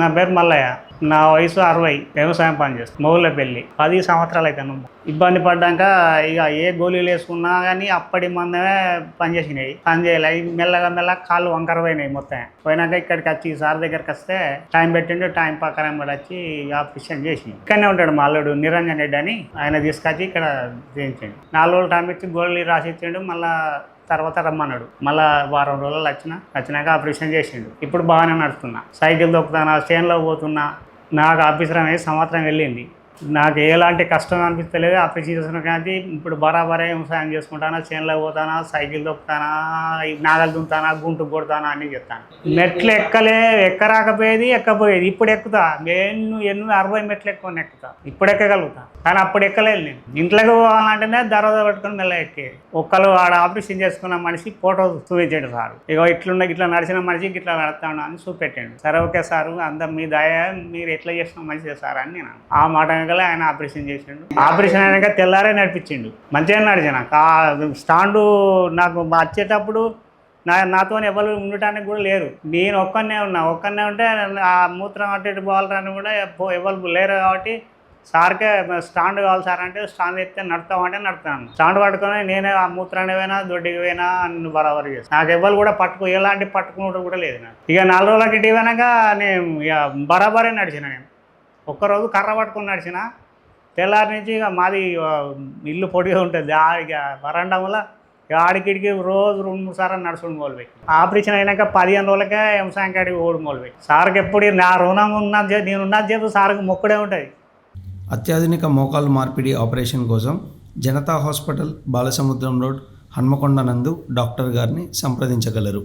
నా పేరు మల్లయ్య. నా వయసు 60. వ్యవసాయం పని చేస్తాను. మొగుళ్ళ పెళ్ళి 10 సంవత్సరాలు అయితే ఇబ్బంది పడ్డాక ఇక ఏ గోళీలు వేసుకున్నా కానీ అప్పటి మందమే పనిచేసినాయి. పని చేయలే. మెల్లగా కాళ్ళు వంకర పోయినాయి. మొత్తం పోయినాక ఇక్కడికి వచ్చి సార్ దగ్గరికి వస్తే టైం పెట్టిండు. టైం ప్రకారం కూడా వచ్చి ఆపరేషన్ చేసి ఇక్కడనే ఉంటాడు మా అల్లుడు నిరంజన్ రెడ్డి అని. ఆయన తీసుకొచ్చి ఇక్కడ చేయించండి. 4 రోజులు టైం ఇచ్చి గోళీలు రాసి ఇచ్చిండు. మళ్ళీ తర్వాత రమ్మన్నాడు. మళ్ళీ వారం రోజులు వచ్చినాక ఆపరేషన్ చేసిండు. ఇప్పుడు బాగానే నడుస్తున్నా. సైకిల్ దొక్కుతానా, చేనులో పోతున్నా. నాకు ఆఫీసర్ అనేది సంవత్సరం వెళ్ళింది. నాకు ఎలాంటి కష్టం అనిపిస్తలేదు. ఆపరేషన్ చేసిన కానీ ఇప్పుడు బరాబరే వ్యవసాయం చేసుకుంటానా, చేనులో పోతానా, సైకిల్ దొక్కుతానా, నాగలు దుంతానా, గుంటు కొడతానా అని చెప్తాను. మెట్లు ఎక్కరాకపోయేది ఎక్కపోయేది. ఇప్పుడు ఎక్కుతా. ఎన్నో 60 మెట్లు ఎక్కుతా. ఇప్పుడు ఎక్కగలుగుతా. కానీ అప్పుడు ఎక్కలేదు. నేను ఇంట్లోకి పోవాలంటేనే దర్వాజా పెట్టుకుని మెల్ల ఎక్కేది. ఒక్కరు ఆడ ఆపరేషన్ చేసుకున్న మనిషి ఫోటో చూపించాడు సారు. ఇక ఇట్లా నడిచిన మనిషికి ఇట్లా నడుస్తాను అని చూపెట్టాడు. సరే ఓకే సారు, అందరు మీ దయ, మీరు ఎట్లా చేసిన మంచిదే సార్ అని నేను ఆ మాట వెనకాల ఆయన ఆపరేషన్ చేసిండు. ఆపరేషన్ అయినాక తెల్లారే నడిపించిండు. మంచిగా నడిచిన స్టాండు నాకు వచ్చేటప్పుడు నాతో ఎవరు ఉండటానికి కూడా లేరు. నేను ఒక్కనే ఉంటే ఆ మూత్రం అటు ఇటు పోవాలని కూడా ఎవరు లేరు. కాబట్టి సార్కే స్టాండ్ కావాలి సార్ అంటే స్టాండ్ ఎత్తే నడతామంటే నడుతాను. స్టాండ్ పట్టుకొని నేనే ఆ మూత్రాన్ని పోయినా దొడ్డికి పోయినా అన్ని బరాబరి చేస్తాను. నాకు ఎవరు కూడా ఎలాంటి పట్టుకున్నట్టు కూడా లేదు. నాకు ఇక 4 రోజులకి ఇటు పోయినాక నేను ఇక బరాబరే నడిచిన. నేను ఒక్కరోజు కర్ర పట్టుకొని నడిచిన. తెల్లారి నుంచి ఇక మాది ఇల్లు పొడిగా ఉంటుంది. ఇక వరండా వల్ల ఆడికిడికి రోజు 2-3 సార్లు నడుచుకుని మొదలుపోయి ఆపరేషన్ అయినాక 15 రోజులకే వ్యవసాయం కాడికి ఓడి మొదలుపోయి సార్కి ఎప్పుడు నా రుణం నేనున్నది చెప్పు సార్కి మొక్కుడే ఉంటుంది. అత్యాధునిక మోకాలు మార్పిడి ఆపరేషన్ కోసం జనతా హాస్పిటల్, బాలసముద్రం రోడ్, హన్మకొండ నందు డాక్టర్ గారిని సంప్రదించగలరు.